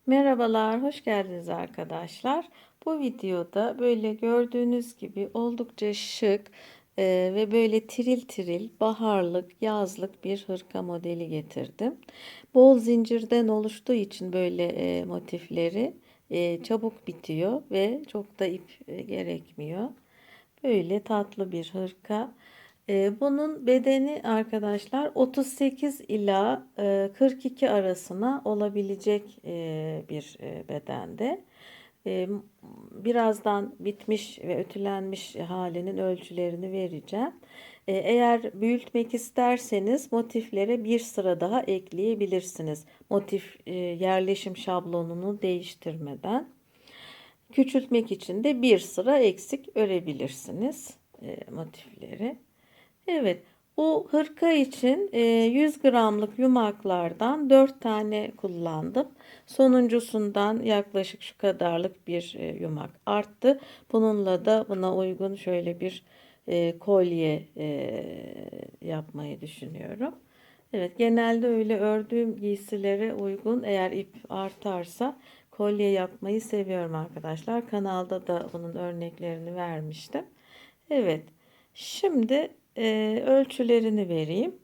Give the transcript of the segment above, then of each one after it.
Merhabalar, hoş geldiniz arkadaşlar. Bu videoda böyle gördüğünüz gibi oldukça şık ve böyle tiril tiril baharlık, yazlık bir hırka modeli getirdim. Bol zincirden oluştuğu için böyle motifleri çabuk bitiyor ve çok da ip gerekmiyor. Böyle tatlı bir hırka. Bunun bedeni arkadaşlar 38 ila 42 arasına olabilecek bir bedende. E, Birazdan bitmiş ve ütülenmiş halinin ölçülerini vereceğim. Eğer büyütmek isterseniz motiflere bir sıra daha ekleyebilirsiniz. Motif yerleşim şablonunu değiştirmeden. Küçültmek için de bir sıra eksik örebilirsiniz motifleri. Evet, bu hırka için 100 gramlık yumaklardan 4 tane kullandım. Sonuncusundan yaklaşık şu kadarlık bir yumak arttı. Bununla da buna uygun şöyle bir kolye yapmayı düşünüyorum. Evet, genelde öyle ördüğüm giysilere uygun eğer ip artarsa kolye yapmayı seviyorum arkadaşlar. Kanalda da bunun örneklerini vermiştim. Evet, şimdi ölçülerini vereyim.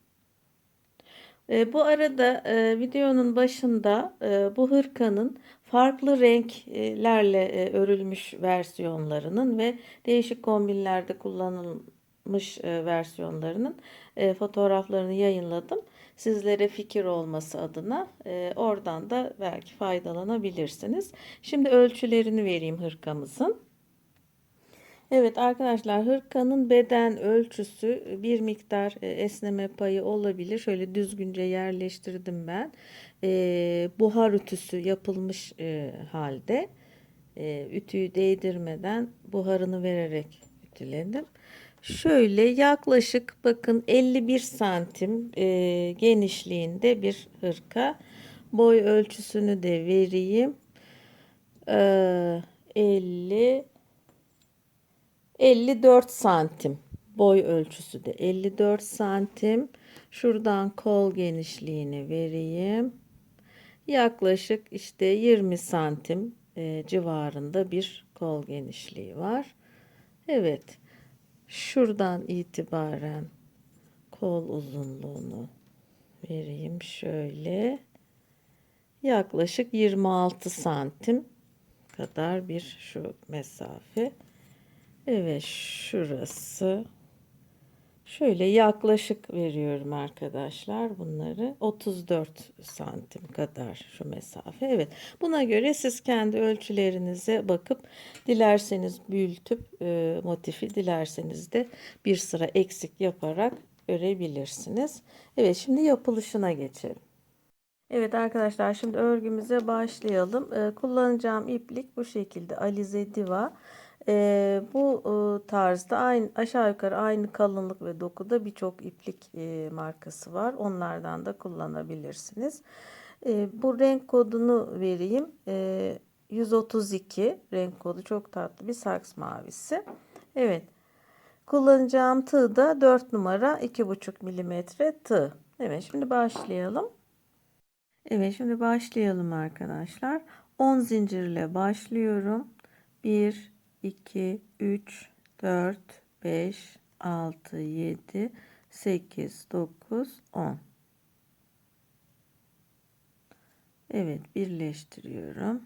Bu arada videonun başında bu hırkanın farklı renklerle örülmüş versiyonlarının ve değişik kombinlerde kullanılmış versiyonlarının fotoğraflarını yayınladım. Sizlere fikir olması adına oradan da belki faydalanabilirsiniz. Şimdi ölçülerini vereyim hırkamızın. Evet arkadaşlar, hırkanın beden ölçüsü bir miktar esneme payı olabilir. Şöyle düzgünce yerleştirdim ben. Buhar ütüsü yapılmış halde ütüyü değdirmeden buharını vererek ütüledim. Şöyle yaklaşık bakın 51 santim genişliğinde bir hırka. Boy ölçüsünü de vereyim. 50 54 santim boy ölçüsü de 54 santim. Şuradan kol genişliğini vereyim. Yaklaşık işte 20 santim civarında bir kol genişliği var. Evet. Şuradan itibaren kol uzunluğunu vereyim şöyle. Yaklaşık 26 santim kadar bir şu mesafe. Evet, şurası. Şöyle yaklaşık veriyorum arkadaşlar bunları. 34 santim kadar şu mesafe. Evet, buna göre siz kendi ölçülerinize bakıp dilerseniz büyütüp motifi, dilerseniz de bir sıra eksik yaparak örebilirsiniz. Evet, şimdi yapılışına geçelim. Evet arkadaşlar, şimdi örgümüze başlayalım. Kullanacağım iplik bu şekilde Alize Diva. Bu tarzda aynı, aşağı yukarı aynı kalınlık ve dokuda birçok iplik markası var. Onlardan da kullanabilirsiniz. Bu renk kodunu vereyim. 132 renk kodu, çok tatlı bir saks mavisi. Evet. Kullanacağım tığ da 4 numara 2,5 milimetre tığ. Evet, şimdi başlayalım. Evet, şimdi başlayalım arkadaşlar. 10 zincirle başlıyorum. 1 2 3 4 5 6 7 8 9 10. Evet, birleştiriyorum.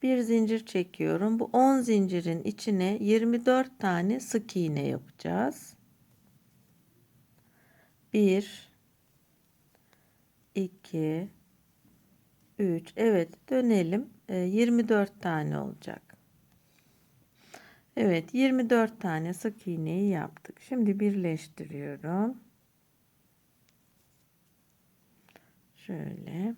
Bir zincir çekiyorum. Bu 10 zincirin içine 24 tane sık iğne yapacağız. 1 2 3. Evet, dönelim. 24 tane olacak. Evet, 24 tane sık iğneyi yaptık. Şimdi birleştiriyorum. Şöyle.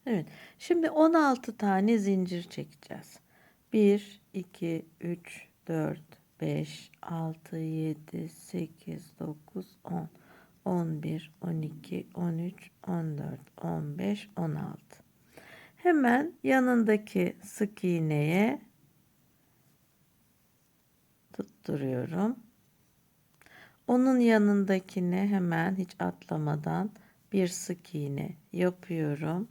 Evet. Şimdi 16 tane zincir çekeceğiz. 1 2 3 4 5 6 7 8 9 10 11 12 13 14 15 16. Hemen yanındaki sık iğneye tutturuyorum. Onun yanındakine hemen hiç atlamadan bir sık iğne yapıyorum.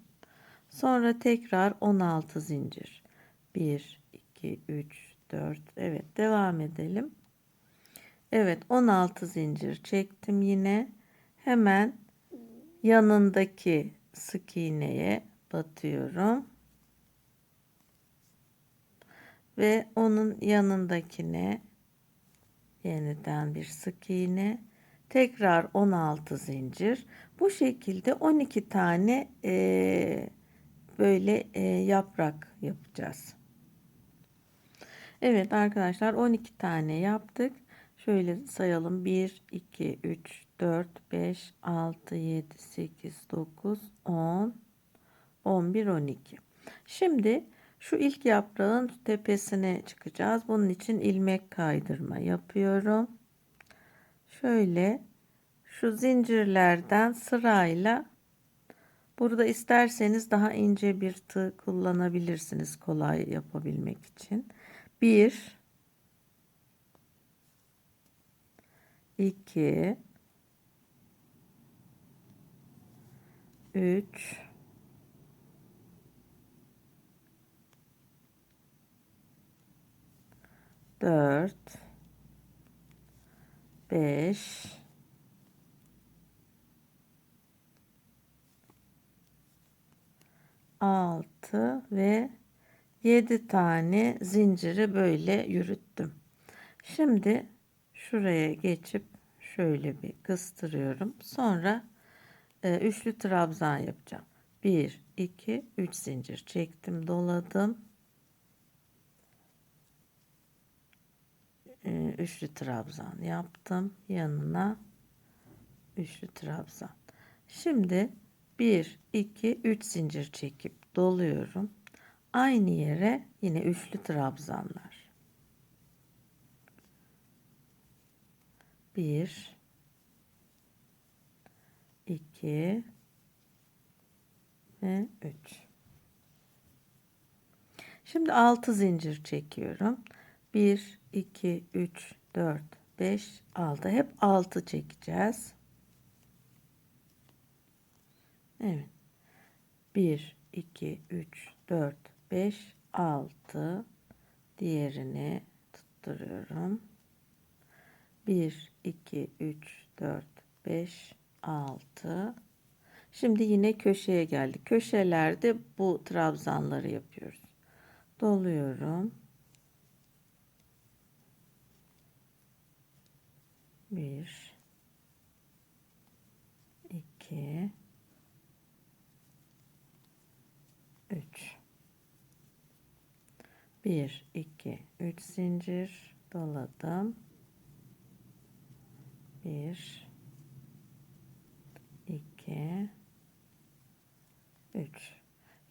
Sonra tekrar 16 zincir. 1, 2, 3, 4. Evet, devam edelim. Evet, 16 zincir çektim yine. Hemen yanındaki sık iğneye batıyorum. Ve onun yanındakine yeniden bir sık iğne. Tekrar 16 zincir. Bu şekilde 12 tane böyle yaprak yapacağız. Evet arkadaşlar, 12 tane yaptık. Şöyle sayalım. 1, 2, 3, 4, 5, 6, 7, 8, 9, 10, 11, 12. Şimdi şu ilk yaprağın tepesine çıkacağız. Bunun için ilmek kaydırma yapıyorum. Şöyle şu zincirlerden sırayla, burada isterseniz daha ince bir tığ kullanabilirsiniz kolay yapabilmek için. 1, 2, 3, 4, 5, 6 ve 7 tane zinciri böyle yürüttüm. Şimdi şuraya geçip şöyle bir kıstırıyorum. Sonra üçlü trabzan yapacağım. 1, 2, 3 zincir çektim, doladım. Üçlü trabzan yaptım. Yanına üçlü trabzan. Şimdi 1, 2, 3 zincir çekip doluyorum. Aynı yere yine üçlü trabzanlar. 1, 2 ve 3. Şimdi 6 zincir çekiyorum. 1, 2, 3, 4, 5, 6. Hep 6 çekeceğiz. Evet. 1, 2, 3, 4, 5, 6. Diğerini tutturuyorum. 1, 2, 3, 4, 5, 6. Şimdi yine köşeye geldik. Köşelerde bu trabzanları yapıyoruz. Doluyorum. 1, 2, 3. 1, 2, 3 zincir doladım. 1, 2, 3.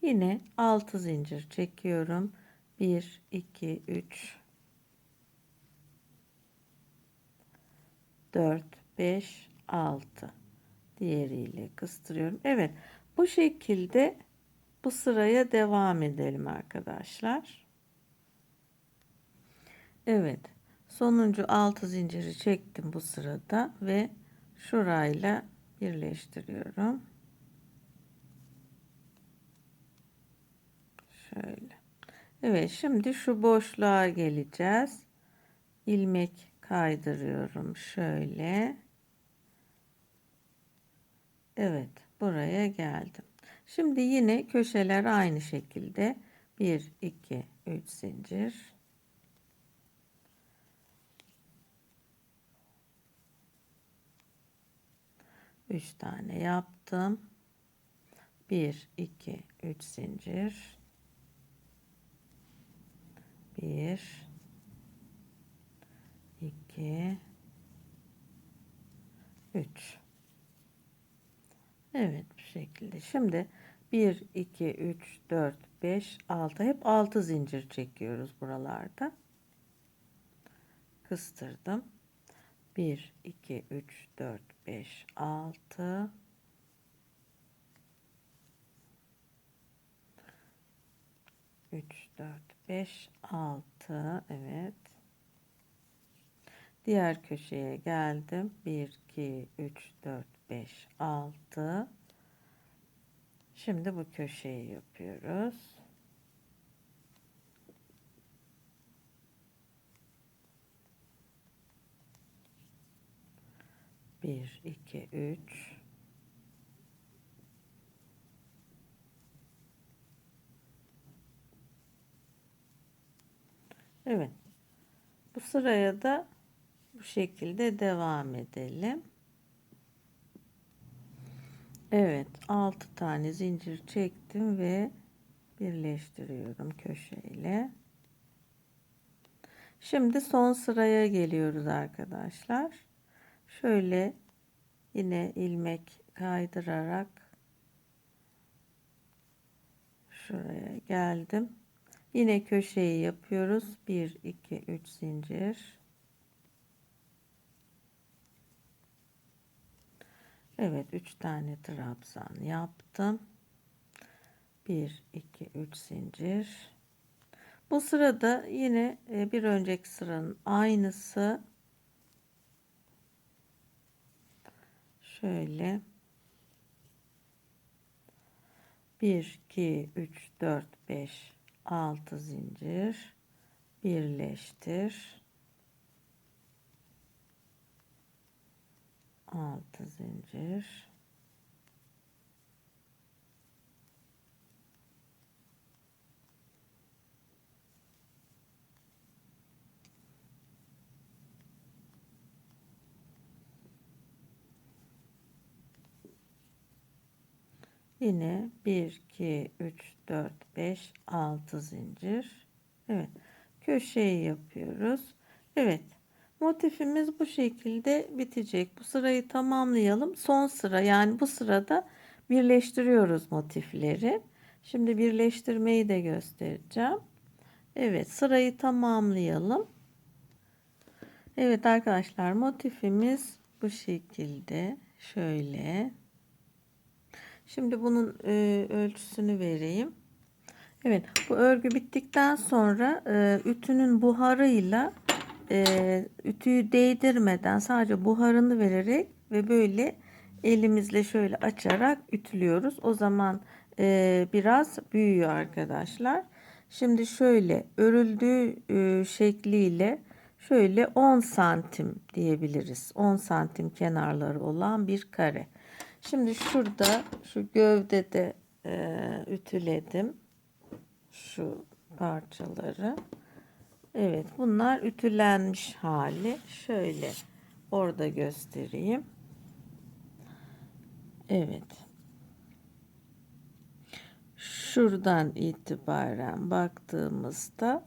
Yine 6 zincir çekiyorum. 1, 2, 3, 4, 5, 6. Diğeriyle kıstırıyorum. Evet, bu şekilde bu sıraya devam edelim arkadaşlar. Evet, sonuncu 6 zinciri çektim bu sırada ve şurayla birleştiriyorum. Şöyle. Evet, şimdi şu boşluğa geleceğiz. İlmek kaydırıyorum şöyle. Evet, buraya geldim. Şimdi yine köşeler aynı şekilde 1, 2, 3 zincir. 3 tane yaptım. 1, 2, 3 zincir. 1, 2, 3. Evet, bu şekilde. Şimdi 1, 2, 3, 4, 5, 6. Hep 6 zincir çekiyoruz buralarda. Kıstırdım. 1, 2, 3, 4, 5, 6. 3, 4, 5, 6. Evet. Diğer köşeye geldim. 1, 2, 3, 4, 5, 6. Şimdi bu köşeyi yapıyoruz. Bir, iki, üç. Evet. Bu sıraya da bu şekilde devam edelim. Evet, 6 tane zincir çektim ve birleştiriyorum köşeyle. Şimdi son sıraya geliyoruz arkadaşlar. Şöyle yine ilmek kaydırarak şuraya geldim. Yine köşeyi yapıyoruz. 1 2 3 zincir. Evet, 3 tane trabzan yaptım. 1 2 3 zincir. Bu sırada yine bir önceki sıranın aynısı. Şöyle 1 2 3 4 5 6 zincir birleştir. 6 zincir. Yine 1 2 3 4 5 6 zincir. Evet. Köşeyi yapıyoruz. Evet. Motifimiz bu şekilde bitecek. Bu sırayı tamamlayalım. Son sıra, yani bu sırada birleştiriyoruz motifleri. Şimdi birleştirmeyi de göstereceğim. Evet, sırayı tamamlayalım. Evet arkadaşlar, motifimiz bu şekilde. Şöyle. Şimdi bunun ölçüsünü vereyim. Evet, bu örgü bittikten sonra ütünün buharıyla ütüyü değdirmeden sadece buharını vererek ve böyle elimizle şöyle açarak ütülüyoruz. O zaman biraz büyüyor arkadaşlar. Şimdi şöyle örüldüğü şekliyle şöyle 10 santim diyebiliriz. 10 santim kenarları olan bir kare. Şimdi şurada şu gövdede ütüledim şu parçaları. Evet, bunlar ütülenmiş hali. Şöyle orada göstereyim. Evet. Şuradan itibaren baktığımızda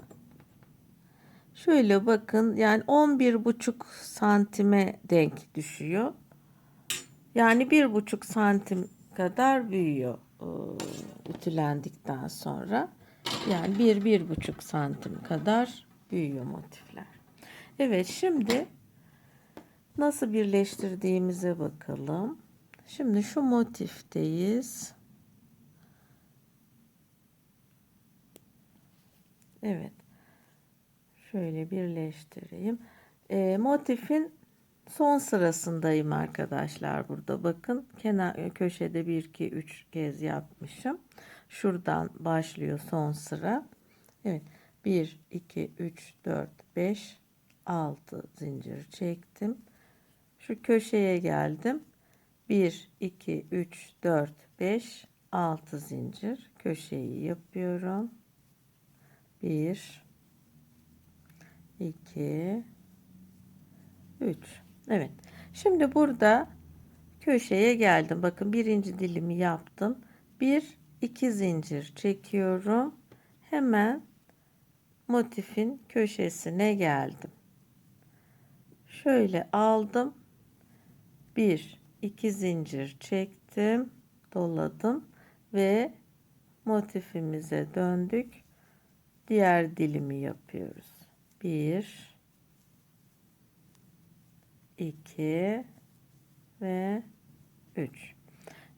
şöyle bakın, yani 11,5 santime denk düşüyor. Yani 1,5 santim kadar büyüyor ütülendikten sonra. Yani 1-1,5 santim kadar büyüyor motifler. Evet, şimdi nasıl birleştirdiğimize bakalım. Şimdi şu motifteyiz. Evet. Şöyle birleştireyim. Motifin son sırasındayım arkadaşlar. Burada bakın. Kenar köşede 1 2 3 kez yapmışım. Şuradan başlıyor son sıra. Evet. 1 2 3 4 5 6 zincir çektim. Şu köşeye geldim. 1 2 3 4 5 6 zincir köşeyi yapıyorum. 1 2 3. Evet. Şimdi burada köşeye geldim. Bakın birinci dilimi yaptım. 1 2 zincir çekiyorum. Hemen motifin köşesine geldim. Şöyle aldım. 1 2 zincir çektim, doladım ve motifimize döndük. Diğer dilimi yapıyoruz. 1 2 ve 3.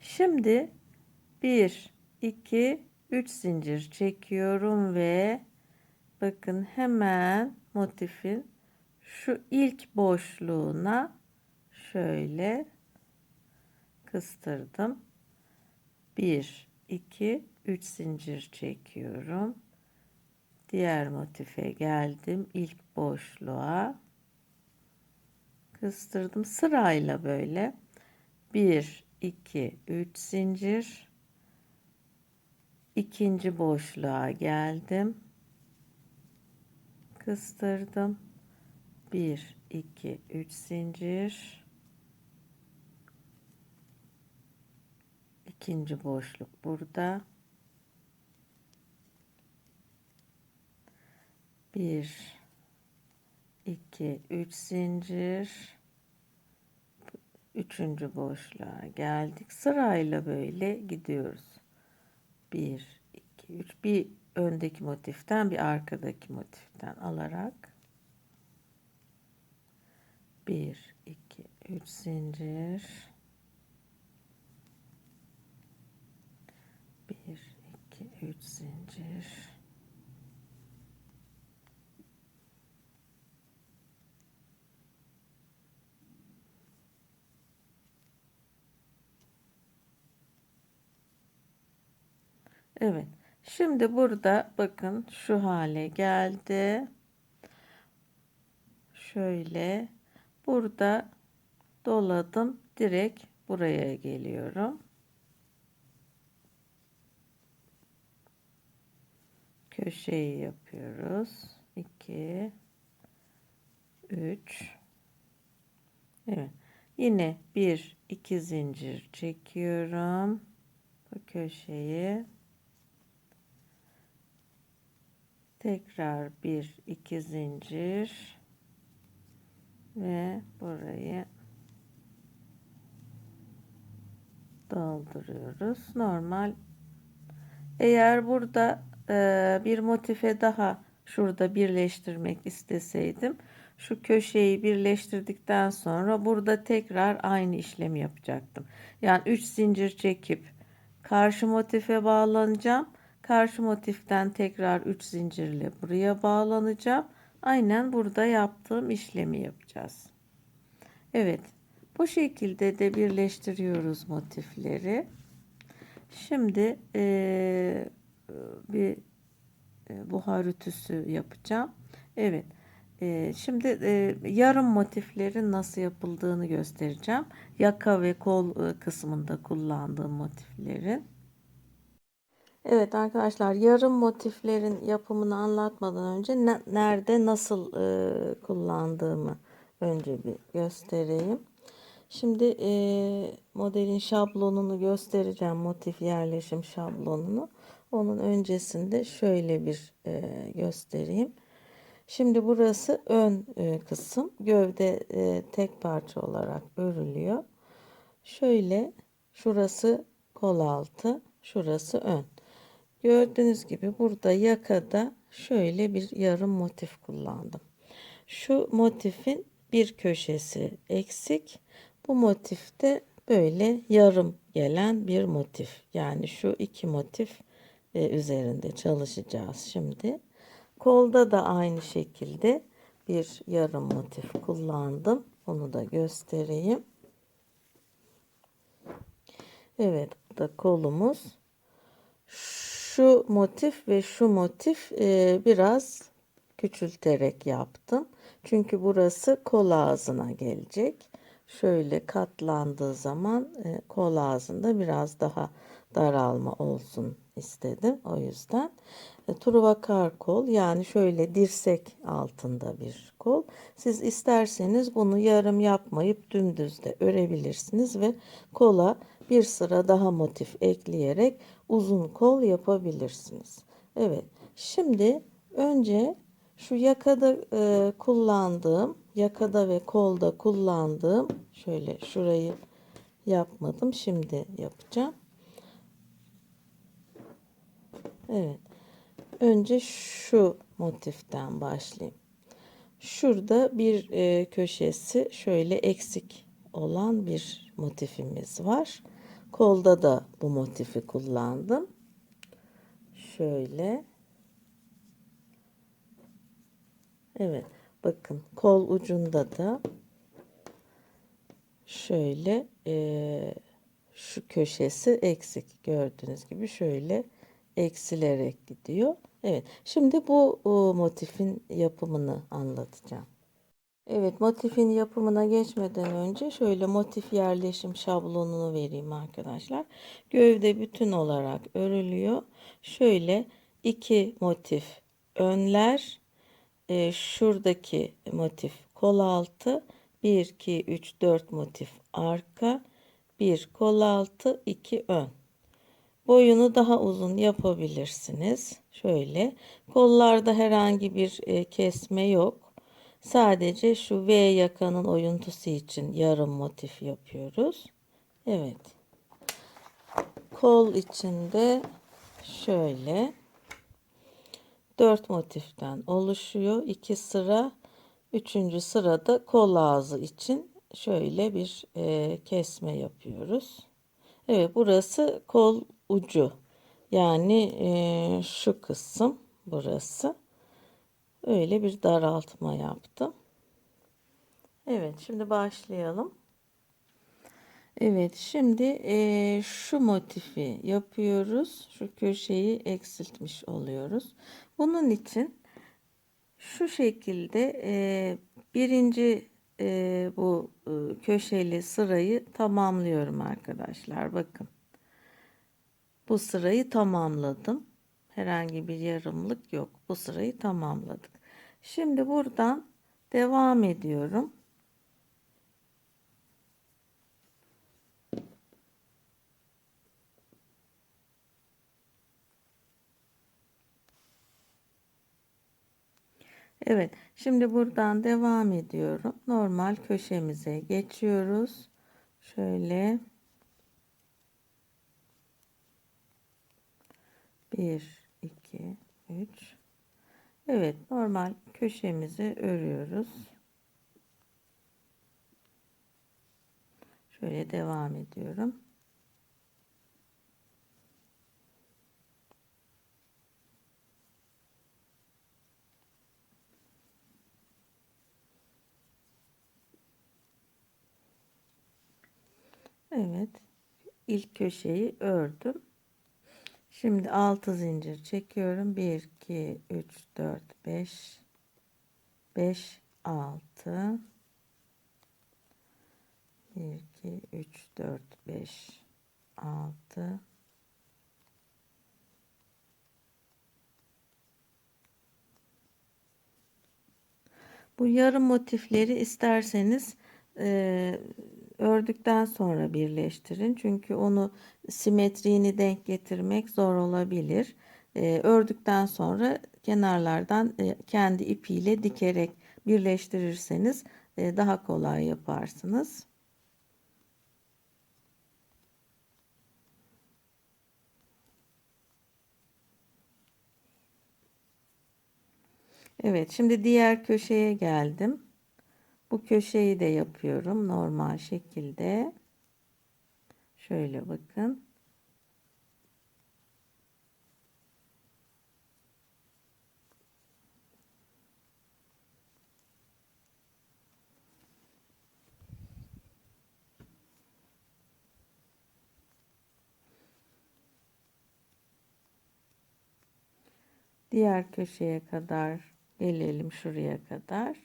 Şimdi 1 2 3 zincir çekiyorum ve bakın hemen motifin şu ilk boşluğuna şöyle kıstırdım. 1 2, 3 zincir çekiyorum. Diğer motife geldim. İlk boşluğa kıstırdım. Sırayla böyle 1, 2, 3 zincir. İkinci boşluğa geldim. Kıstırdım. 1, 2, 3 zincir. İkinci boşluk burada. 1, 2, 3 zincir. Üçüncü boşluğa geldik. Sırayla böyle gidiyoruz. 1, 2, 3. Bir öndeki motiften bir arkadaki motiften alarak 1, 2, 3 zincir. 1, 2, 3 zincir. Evet. Şimdi burada bakın şu hale geldi. Şöyle burada doladım. Direkt buraya geliyorum. Köşeyi yapıyoruz. 2, 3. Evet. Yine 1, 2 zincir çekiyorum. Bu köşeyi. Tekrar 1, 2 zincir. Ve burayı dolduruyoruz. Normal. Eğer burada bir motife daha şurada birleştirmek isteseydim, şu köşeyi birleştirdikten sonra burada tekrar aynı işlemi yapacaktım. Yani 3 zincir çekip karşı motife bağlanacağım. Karşı motiften tekrar 3 zincirle buraya bağlanacağım. Aynen burada yaptığım işlemi yapacağız. Evet, bu şekilde de birleştiriyoruz motifleri. Şimdi bir buhar ütüsü yapacağım. Evet. Şimdi yarım motiflerin nasıl yapıldığını göstereceğim. Yaka ve kol kısmında kullandığım motiflerin. Evet arkadaşlar, yarım motiflerin yapımını anlatmadan önce nerede nasıl kullandığımı önce bir göstereyim. Şimdi modelin şablonunu göstereceğim, motif yerleşim şablonunu. Onun öncesinde şöyle bir göstereyim. Şimdi burası ön kısım. Gövde tek parça olarak örülüyor. Şöyle şurası kol altı, şurası ön. Gördüğünüz gibi burada yakada şöyle bir yarım motif kullandım. Şu motifin bir köşesi eksik. Bu motifte böyle yarım gelen bir motif. Yani şu iki motif üzerinde çalışacağız şimdi. Kolda da aynı şekilde bir yarım motif kullandım. Onu da göstereyim. Evet, bu da kolumuz. Şu motif ve şu motif biraz küçülterek yaptım. Çünkü burası kol ağzına gelecek. Şöyle katlandığı zaman kol ağzında biraz daha daralma olsun istedim. O yüzden truvakar kol, yani şöyle dirsek altında bir kol. Siz isterseniz bunu yarım yapmayıp dümdüz de örebilirsiniz ve kola bir sıra daha motif ekleyerek uzun kol yapabilirsiniz. Evet. Şimdi önce şu yakada kullandığım, yakada ve kolda kullandığım, şöyle şurayı yapmadım. Şimdi yapacağım. Evet. Önce şu motiften başlayayım. Şurada bir köşesi şöyle eksik olan bir motifimiz var. Kolda da bu motifi kullandım. Şöyle. Evet. Bakın kol ucunda da şöyle şu köşesi eksik. Gördüğünüz gibi şöyle eksilerek gidiyor. Evet, şimdi bu motifin yapımını anlatacağım. Evet, motifin yapımına geçmeden önce şöyle motif yerleşim şablonunu vereyim arkadaşlar. Gövde bütün olarak örülüyor. Şöyle iki motif önler, şuradaki motif kol altı, 1, 2, 3, 4 motif arka, 1 kol altı, 2 ön. Boyunu daha uzun yapabilirsiniz. Şöyle kollarda herhangi bir kesme yok. Sadece şu V yakanın oyuntusu için yarım motif yapıyoruz. Evet. Kol içinde şöyle 4 motiften oluşuyor. 2 sıra. 3. sırada kol ağzı için şöyle bir kesme yapıyoruz. Evet, burası kol ucu. Yani şu kısım burası. Öyle bir daraltma yaptım. Evet, şimdi başlayalım. Evet, şimdi şu motifi yapıyoruz. Şu köşeyi eksiltmiş oluyoruz. Bunun için şu şekilde birinci bu köşeli sırayı tamamlıyorum arkadaşlar. Bakın. Bu sırayı tamamladım. Herhangi bir yarımlık yok. Bu sırayı tamamladık. Şimdi buradan devam ediyorum. Evet, şimdi buradan devam ediyorum. Normal köşemize geçiyoruz. Şöyle 1, 2, 3. Evet, normal köşemizi örüyoruz. Şöyle devam ediyorum. Evet, ilk köşeyi ördüm. Şimdi 6 zincir çekiyorum. 1, 2, 3, 4, 5, 5, 6. 1, 2, 3, 4, 5, 6. Bu yarım motifleri isterseniz ördükten sonra birleştirin. Çünkü onu simetriğini denk getirmek zor olabilir. Ördükten sonra kenarlardan kendi ipiyle dikerek birleştirirseniz daha kolay yaparsınız. Evet, şimdi diğer köşeye geldim. Bu köşeyi de yapıyorum normal şekilde. Şöyle bakın. Diğer köşeye kadar gelelim, şuraya kadar.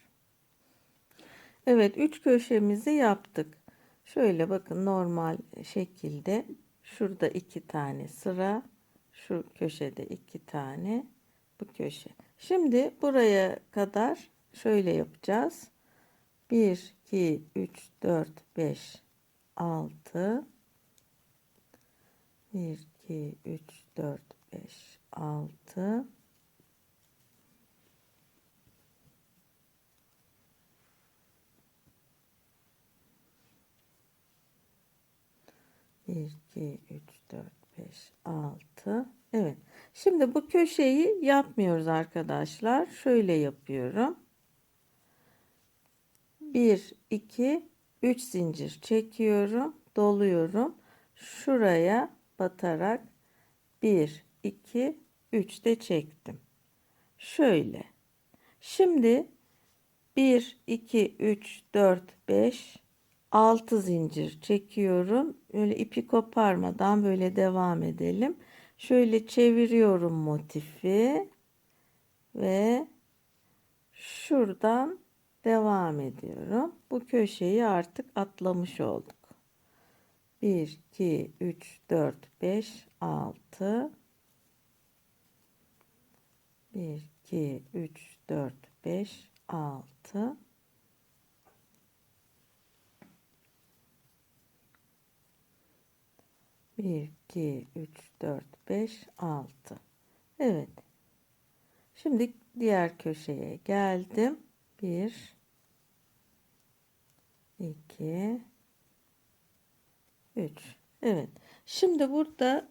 Evet, 3 köşemizi yaptık. Şöyle bakın, normal şekilde şurada 2 tane sıra, şu köşede 2 tane, bu köşe. Şimdi buraya kadar şöyle yapacağız. 1, 2, 3, 4, 5, 6. 1, 2, 3, 4, 5, 6. 1, 2, 3, 4, 5, 6. Evet. Şimdi bu köşeyi yapmıyoruz arkadaşlar. Şöyle yapıyorum. 1, 2, 3 zincir çekiyorum. Doluyorum. Şuraya batarak 1, 2, 3 de çektim. Şöyle. Şimdi 1, 2, 3, 4, 5, 6 zincir çekiyorum. Böyle ipi koparmadan böyle devam edelim. Şöyle çeviriyorum motifi ve şuradan devam ediyorum. Bu köşeyi artık atlamış olduk. 1 2 3 4 5 6 1 2 3 4 5 6 1 2 3 4 5 6. Evet. Şimdi diğer köşeye geldim. 1 2 3. Evet. Şimdi burada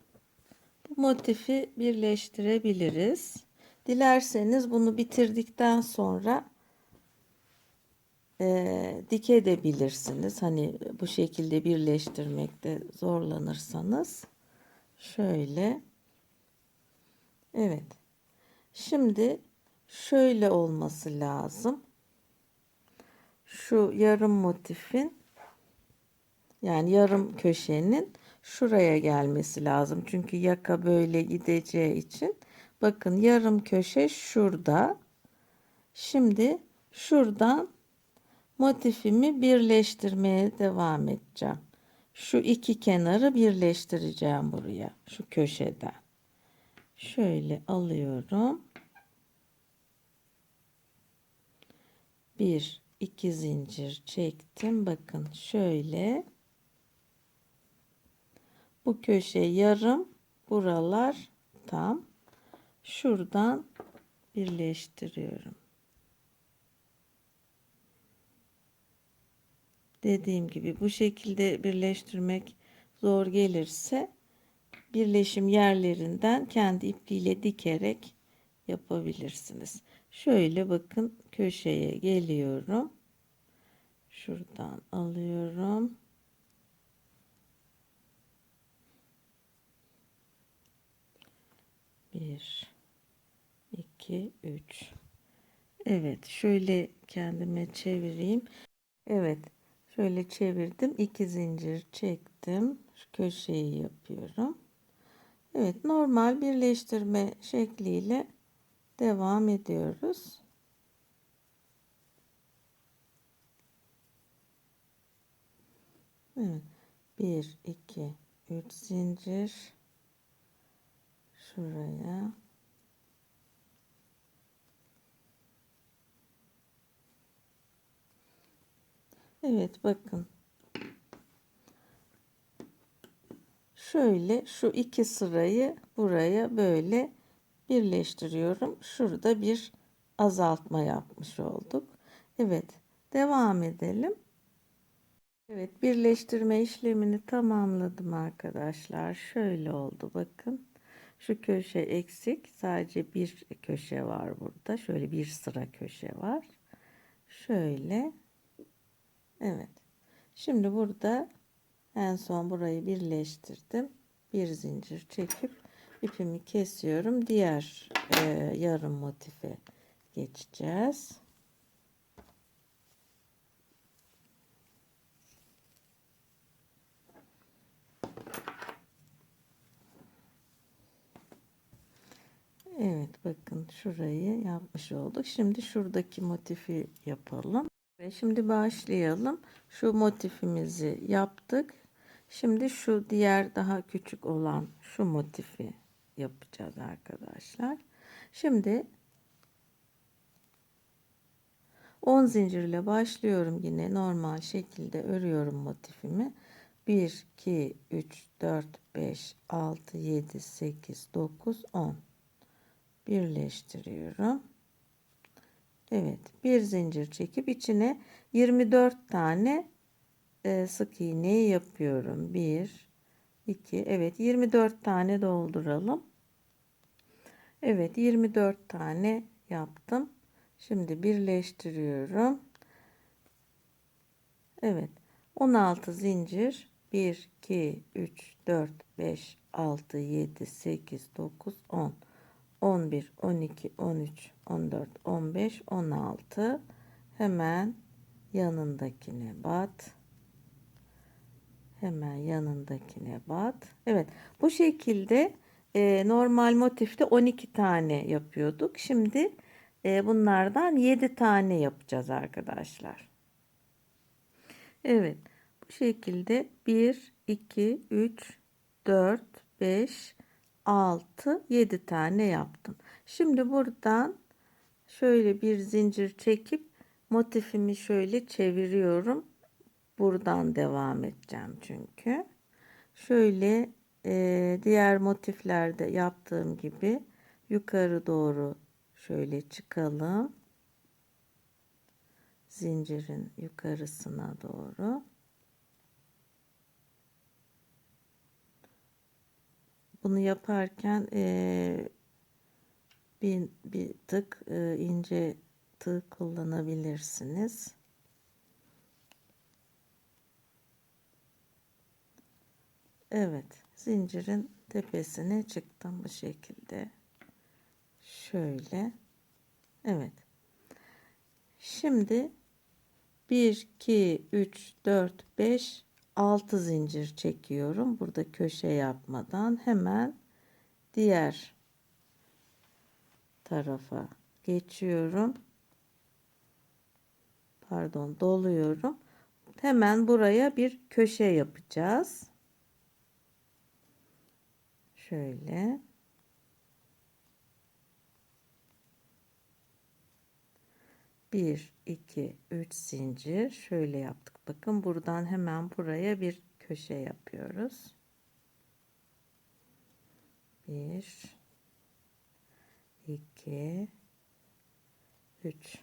bu motifi birleştirebiliriz. Dilerseniz bunu bitirdikten sonra dikebilirsiniz. Hani bu şekilde birleştirmekte zorlanırsanız. Şöyle. Evet. Şimdi şöyle olması lazım. Şu yarım motifin, yani yarım köşenin şuraya gelmesi lazım. Çünkü yaka böyle gideceği için. Bakın yarım köşe şurada. Şimdi şuradan motifimi birleştirmeye devam edeceğim. Şu iki kenarı birleştireceğim buraya. Şu köşeden. Şöyle alıyorum. Bir, iki zincir çektim. Bakın şöyle. Bu köşe yarım. Buralar tam. Şuradan birleştiriyorum. Dediğim gibi bu şekilde birleştirmek zor gelirse birleşim yerlerinden kendi ipliğiyle dikerek yapabilirsiniz. Şöyle bakın köşeye geliyorum. Şuradan alıyorum. Bir, iki, üç. Evet, şöyle kendime çevireyim. Evet, şöyle çevirdim. 2 zincir çektim. Şu köşeyi yapıyorum. Evet, normal birleştirme şekliyle devam ediyoruz. Evet. 1 2 3 zincir şuraya. Evet, bakın. Şöyle şu iki sırayı buraya böyle birleştiriyorum. Şurada bir azaltma yapmış olduk. Evet, devam edelim. Evet, birleştirme işlemini tamamladım arkadaşlar. Şöyle oldu bakın. Şu köşe eksik. Sadece bir köşe var burada. Şöyle bir sıra köşe var. Şöyle. Evet. Şimdi burada en son burayı birleştirdim. Bir zincir çekip ipimi kesiyorum. Diğer yarım motife geçeceğiz. Evet, bakın şurayı yapmış olduk. Şimdi şuradaki motifi yapalım. Ve şimdi başlayalım. Şu motifimizi yaptık. Şimdi şu diğer daha küçük olan şu motifi yapacağız arkadaşlar. Şimdi 10 zincir ile başlıyorum, yine normal şekilde örüyorum motifimi. 1 2 3 4 5 6 7 8 9 10 birleştiriyorum. Evet, bir zincir çekip içine 24 tane sık iğneyi yapıyorum. 1 2, evet, 24 tane dolduralım. Evet, 24 tane yaptım. Şimdi birleştiriyorum. Evet, 16 zincir, 1 2 3 4 5 6 7 8 9 10 11 12 13 14 15 16. Hemen yanındakine bat. Hemen yanındakine bat. Evet, bu şekilde normal motifte 12 tane yapıyorduk. Şimdi bunlardan 7 tane yapacağız arkadaşlar. Evet, bu şekilde 1, 2, 3, 4, 5, 6, 7 tane yaptım. Şimdi buradan şöyle bir zincir çekip motifimi şöyle çeviriyorum. Buradan devam edeceğim çünkü. Şöyle diğer motiflerde yaptığım gibi yukarı doğru şöyle çıkalım. Zincirin yukarısına doğru. Bunu yaparken bir tık ince tığ kullanabilirsiniz. Evet, zincirin tepesine çıktım bu şekilde. Şöyle. Evet. Şimdi 1, 2, 3, 4, 5, 6 zincir çekiyorum. Burada köşe yapmadan hemen diğer tarafa geçiyorum. Pardon, doluyorum. Hemen buraya bir köşe yapacağız. Şöyle. Bir, iki, üç zincir. Şöyle yaptık. Bakın buradan hemen buraya bir köşe yapıyoruz. Bir, iki, üç.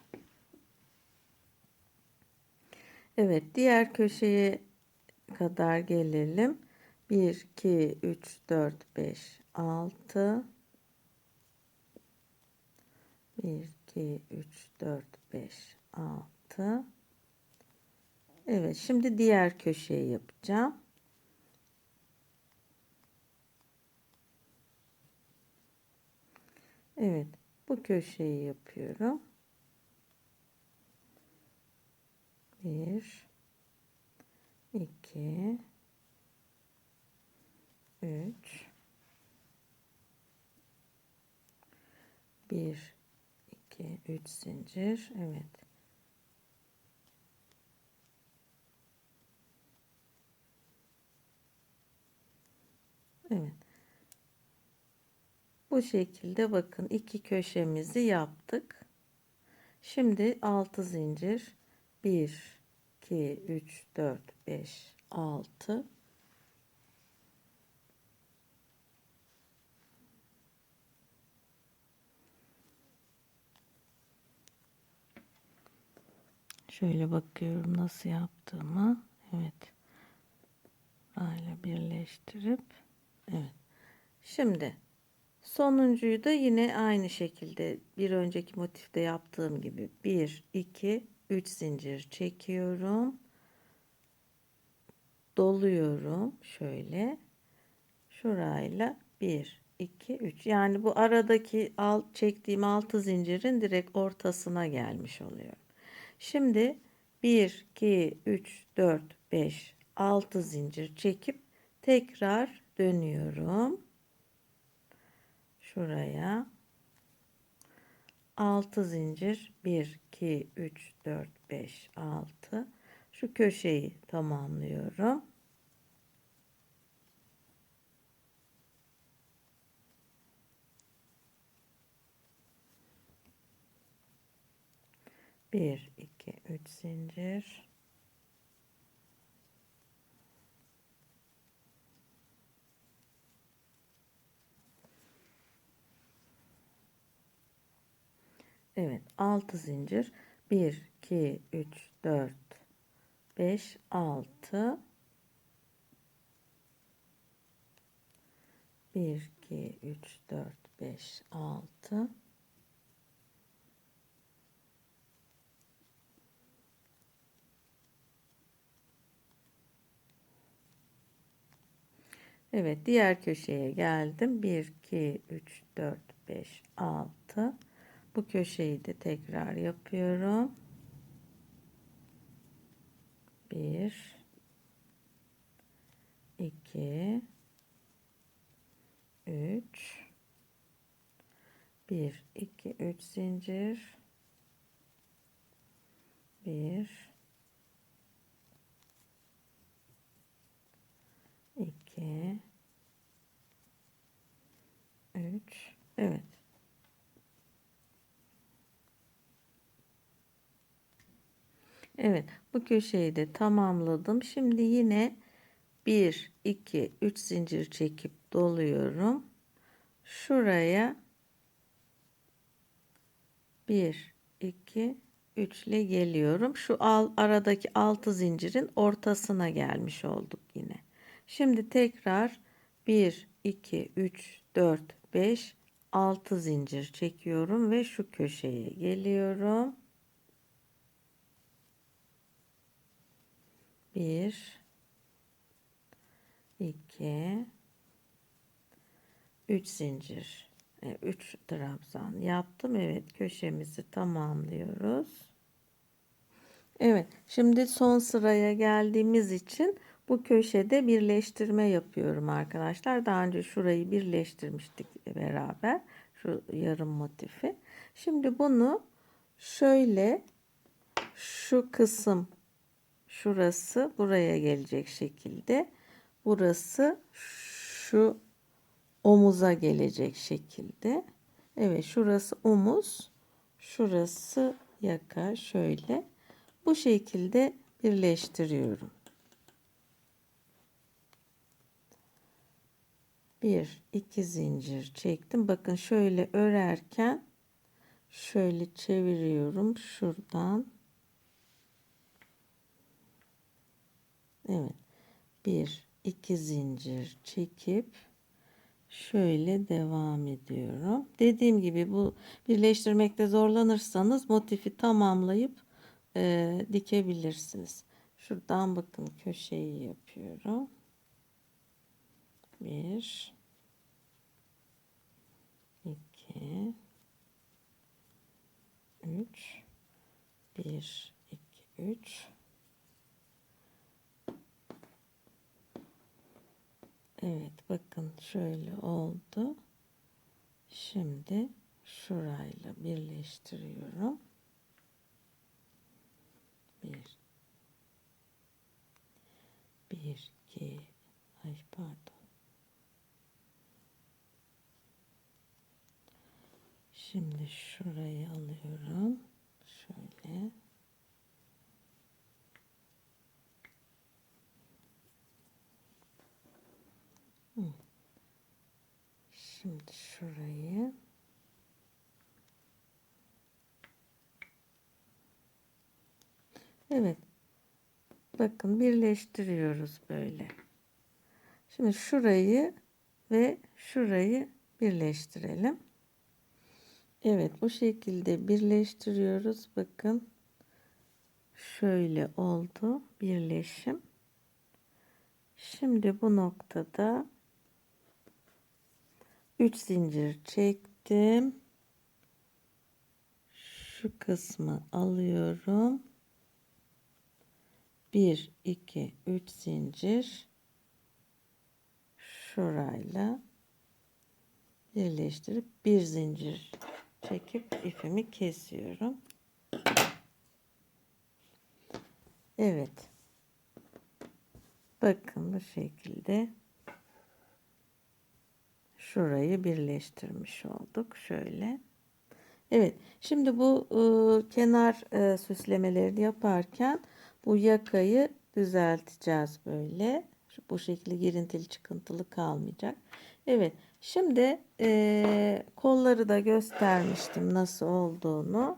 Evet, diğer köşeye kadar gelelim. 1, 2, 3, 4, 5, 6. 1, 2, 3, 4, 5, 6. Evet, şimdi diğer köşeyi yapacağım. Evet, bu köşeyi yapıyorum. 1, 2, 3. 1, 2, 3 zincir. Evet. Evet. Bu şekilde bakın iki köşemizi yaptık. Şimdi 6 zincir. 1, 2, 3, 4, 5, 6. Şöyle bakıyorum nasıl yaptığımı. Evet. Böyle birleştirip. Evet. Şimdi sonuncuyu da yine aynı şekilde bir önceki motifte yaptığım gibi 1, 2, 3 zincir çekiyorum. Doluyorum şöyle. Şurayla 1, 2, 3. Yani bu aradaki çektiğim 6 zincirin direkt ortasına gelmiş oluyor. Şimdi 1, 2, 3, 4, 5, 6 zincir çekip tekrar dönüyorum. Şuraya 6 zincir 1, 2, 3, 4, 5, 6. Şu köşeyi tamamlıyorum. 1, 2, 3 zincir. Evet, 6 zincir. 1, 2, 3, 4, 5, 6. 1, 2, 3, 4, 5, 6. Evet, diğer köşeye geldim. 1, 2, 3, 4, 5, 6. Bu köşeyi de tekrar yapıyorum. 1, 2 3 1 2 3 zincir, 1 2 3. Evet. Evet, bu köşeyi de tamamladım. Şimdi yine 1 2 3 zincir çekip doluyorum. Şuraya 1 2 3 ile geliyorum. Şu aradaki 6 zincirin ortasına gelmiş olduk yine. Şimdi tekrar 1 2 3 4 5 6 zincir çekiyorum ve şu köşeye geliyorum. 1 2 3 zincir, 3 trabzan yaptım. Evet, köşemizi tamamlıyoruz. Evet, şimdi son sıraya geldiğimiz için bu köşede birleştirme yapıyorum arkadaşlar. Daha önce şurayı birleştirmiştik beraber, şu yarım motifi. Şimdi bunu şöyle, şu kısım şurası buraya gelecek şekilde, burası şu omuza gelecek şekilde. Evet, şurası omuz, şurası yaka, şöyle bu şekilde birleştiriyorum. 1 2 zincir çektim. Bakın şöyle örerken şöyle çeviriyorum şuradan. Evet, 1 2 zincir çekip şöyle devam ediyorum. Dediğim gibi bu birleştirmekte zorlanırsanız motifi tamamlayıp dikebilirsiniz. Şuradan bakın köşeyi yapıyorum. 1 2 3 1 2 3. Evet, bakın şöyle oldu. Şimdi şurayla birleştiriyorum. 1 2 ay pardon. Şimdi şurayı alıyorum. Şöyle. Şimdi şurayı evet, bakın birleştiriyoruz böyle. Şimdi şurayı ve şurayı birleştirelim. Evet, bu şekilde birleştiriyoruz. Bakın şöyle oldu birleşim. Şimdi bu noktada 3 zincir çektim. Şu kısmı alıyorum. 1 2 3 zincir şurayla birleştirip bir zincir çekip ipimi kesiyorum. Evet. Bakın bu şekilde şurayı birleştirmiş olduk. Şöyle. Evet. Şimdi bu kenar süslemelerini yaparken bu yakayı düzelteceğiz böyle. Bu şekilde girintili çıkıntılı kalmayacak. Evet. Şimdi kolları da göstermiştim nasıl olduğunu.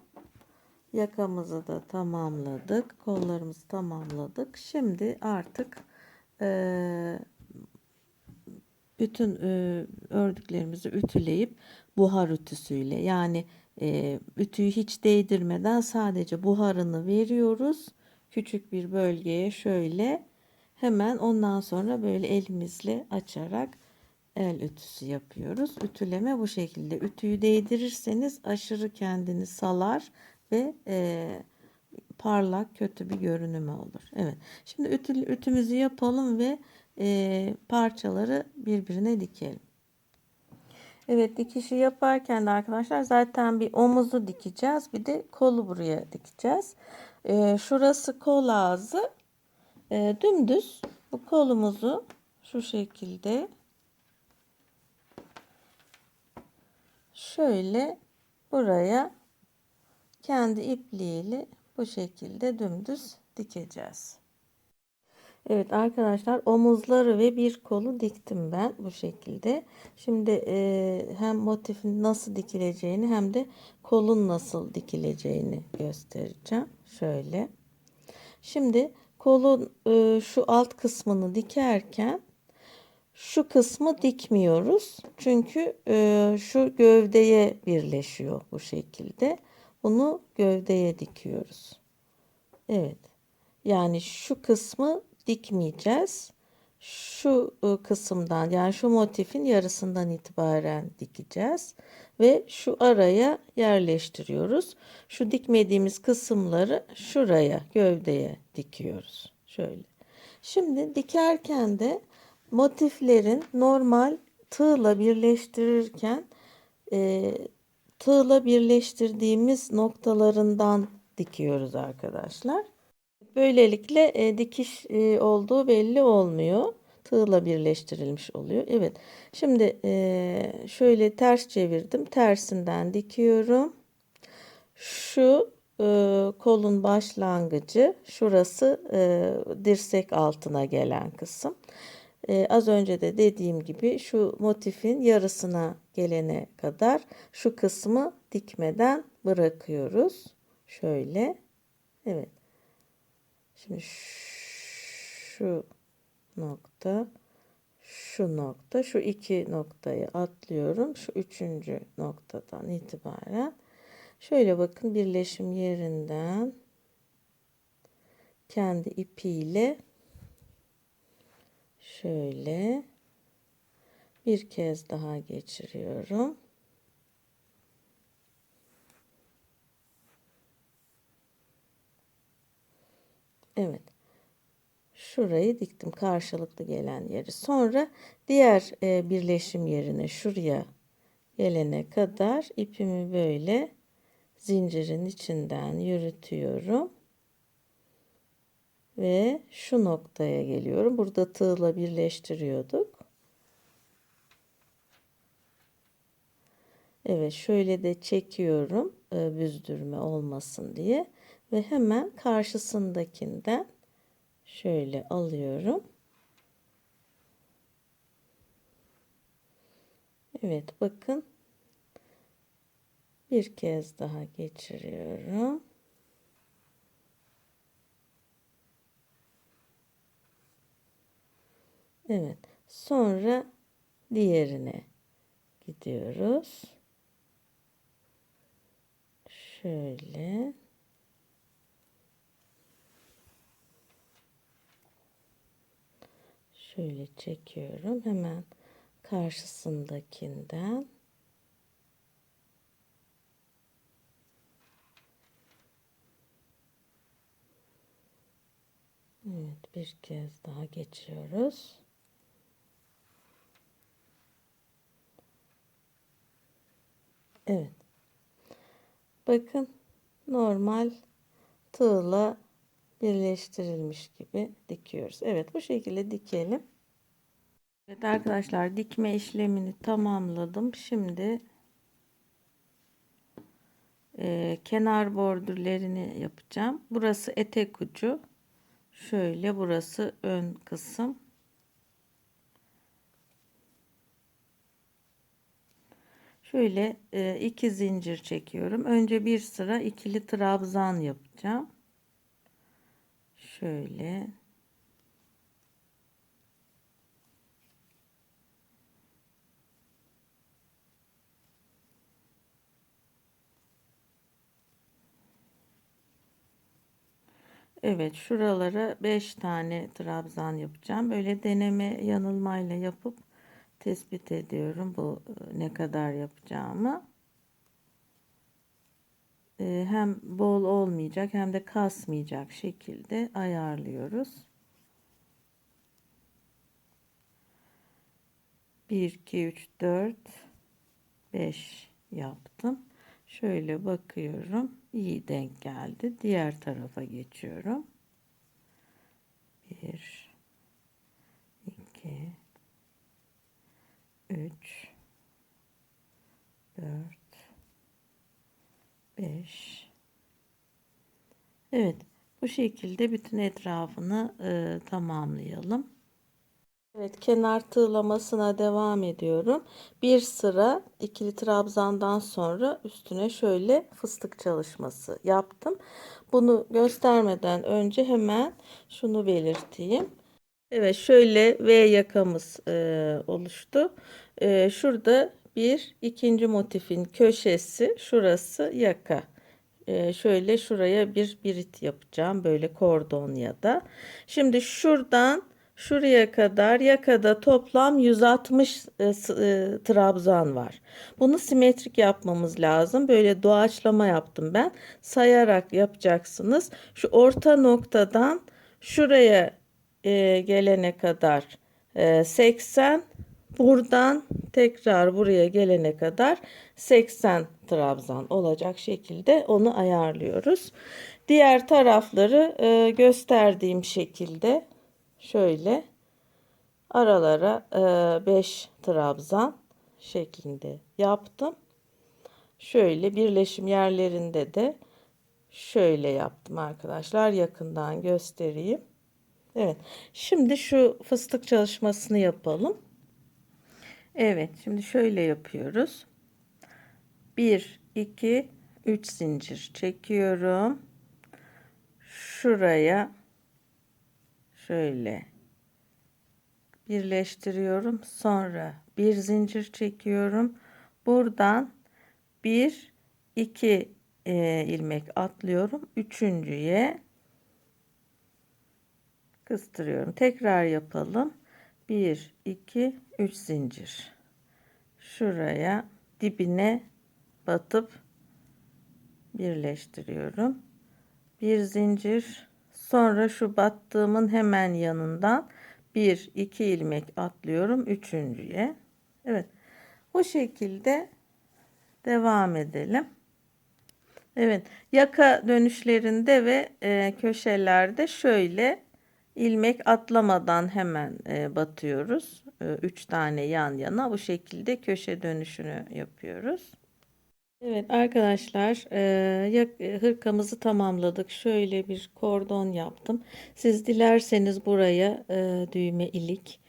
Yakamızı da tamamladık. Kollarımızı tamamladık. Şimdi artık bütün ördüklerimizi ütüleyip buhar ütüsüyle, yani ütüyü hiç değdirmeden sadece buharını veriyoruz. Küçük bir bölgeye şöyle, hemen ondan sonra böyle elimizle açarak el ütüsü yapıyoruz. Ütüleme bu şekilde. Ütüyü değdirirseniz aşırı kendini salar ve parlak kötü bir görünümü olur. Evet. Şimdi ütümüzü yapalım ve parçaları birbirine dikelim. Evet, dikişi yaparken de arkadaşlar zaten bir omuzu dikeceğiz. Bir de kolu buraya dikeceğiz. Şurası kol ağzı. Dümdüz bu kolumuzu şu şekilde şöyle buraya kendi ipliğiyle bu şekilde dümdüz dikeceğiz. Evet arkadaşlar, omuzları ve bir kolu diktim ben bu şekilde. Şimdi hem motifin nasıl dikileceğini hem de kolun nasıl dikileceğini göstereceğim. Şöyle. Şimdi kolun şu alt kısmını dikerken şu kısmı dikmiyoruz. Çünkü şu gövdeye birleşiyor bu şekilde. Bunu gövdeye dikiyoruz. Evet. Yani şu kısmı dikmeyeceğiz. Şu kısımdan, yani şu motifin yarısından itibaren dikeceğiz ve şu araya yerleştiriyoruz. Şu dikmediğimiz kısımları şuraya, gövdeye dikiyoruz. Şöyle. Şimdi dikerken de motiflerin normal tığla birleştirirken e, tığla birleştirdiğimiz noktalarından dikiyoruz arkadaşlar. Böylelikle dikiş olduğu belli olmuyor. Tığla birleştirilmiş oluyor. Evet. Şimdi şöyle ters çevirdim. Tersinden dikiyorum. Şu kolun başlangıcı, şurası dirsek altına gelen kısım. Az önce de dediğim gibi şu motifin yarısına gelene kadar şu kısmı dikmeden bırakıyoruz. Şöyle. Evet. Şimdi şu nokta, şu nokta, şu iki noktayı atlıyorum. Şu üçüncü noktadan itibaren şöyle bakın, birleşim yerinden kendi ipiyle şöyle bir kez daha geçiriyorum. Evet. Şurayı diktim, karşılıklı gelen yeri. Sonra diğer birleşim yerine şuraya gelene kadar ipimi böyle zincirin içinden yürütüyorum. Ve şu noktaya geliyorum. Burada tığla birleştiriyorduk. Evet, şöyle de çekiyorum büzdürme olmasın diye. Ve hemen karşısındakinden şöyle alıyorum. Evet, bakın. Bir kez daha geçiriyorum. Evet. Sonra diğerine gidiyoruz. Şöyle. Şöyle çekiyorum. Hemen karşısındakinden. Evet, bir kez daha geçiyoruz. Evet. Bakın, normal tığla birleştirilmiş gibi dikiyoruz. Evet, bu şekilde dikelim. Evet arkadaşlar, dikme işlemini tamamladım. Şimdi kenar bordürlerini yapacağım. Burası etek ucu. Şöyle, burası ön kısım. Şöyle iki zincir çekiyorum. Önce bir sıra ikili trabzan yapacağım. Şöyle. Evet, şuralara 5 tane trabzan yapacağım. Böyle deneme yanılmayla yapıp tespit ediyorum bu ne kadar yapacağımı. Hem bol olmayacak hem de kasmayacak şekilde ayarlıyoruz. 1, 2, 3, 4, 5 yaptım. Şöyle bakıyorum. İyi denk geldi. Diğer tarafa geçiyorum. 1, 2, 3, 4, 5. Evet. Bu şekilde bütün etrafını tamamlayalım. Evet, kenar tığlamasına devam ediyorum. Bir sıra ikili trabzandan sonra üstüne şöyle fıstık çalışması yaptım. Bunu göstermeden önce hemen şunu belirteyim. Evet, şöyle V yakamız oluştu. Şurada bir ikinci motifin köşesi, şurası yaka. Şöyle şuraya bir birit yapacağım, böyle kordon ya da. Şimdi şuradan şuraya kadar yakada toplam 160 trabzan var. Bunu simetrik yapmamız lazım. Böyle doğaçlama yaptım ben. Sayarak yapacaksınız. Şu orta noktadan şuraya gelene kadar 80, buradan tekrar buraya gelene kadar 80 trabzan olacak şekilde onu ayarlıyoruz. Diğer tarafları gösterdiğim şekilde şöyle aralara 5 trabzan şeklinde yaptım. Şöyle birleşim yerlerinde de şöyle yaptım arkadaşlar. Yakından göstereyim. Evet. Şimdi şu fıstık çalışmasını yapalım. Evet. Şimdi şöyle yapıyoruz. 1, 2, 3 zincir çekiyorum. Şuraya şöyle birleştiriyorum. Sonra bir zincir çekiyorum. Buradan 1, 2 ilmek atlıyorum. Üçüncüye kıstırıyorum. Tekrar yapalım. 1, 2, 3 zincir. Şuraya dibine batıp birleştiriyorum. Bir zincir. Sonra şu battığımın hemen yanından 1, 2 ilmek atlıyorum. Üçüncüye. Evet. Bu şekilde devam edelim. Evet. Yaka dönüşlerinde ve köşelerde şöyle ilmek atlamadan hemen batıyoruz. 3 tane yan yana bu şekilde köşe dönüşünü yapıyoruz. Evet arkadaşlar, hırkamızı tamamladık. Şöyle bir kordon yaptım. Siz dilerseniz buraya düğme ilik,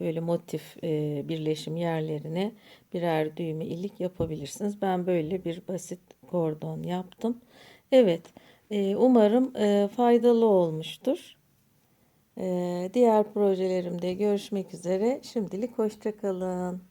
böyle motif birleşim yerlerine birer düğme ilik yapabilirsiniz. Ben böyle bir basit kordon yaptım. Evet, umarım faydalı olmuştur. Diğer projelerimde görüşmek üzere. Şimdilik hoşça kalın.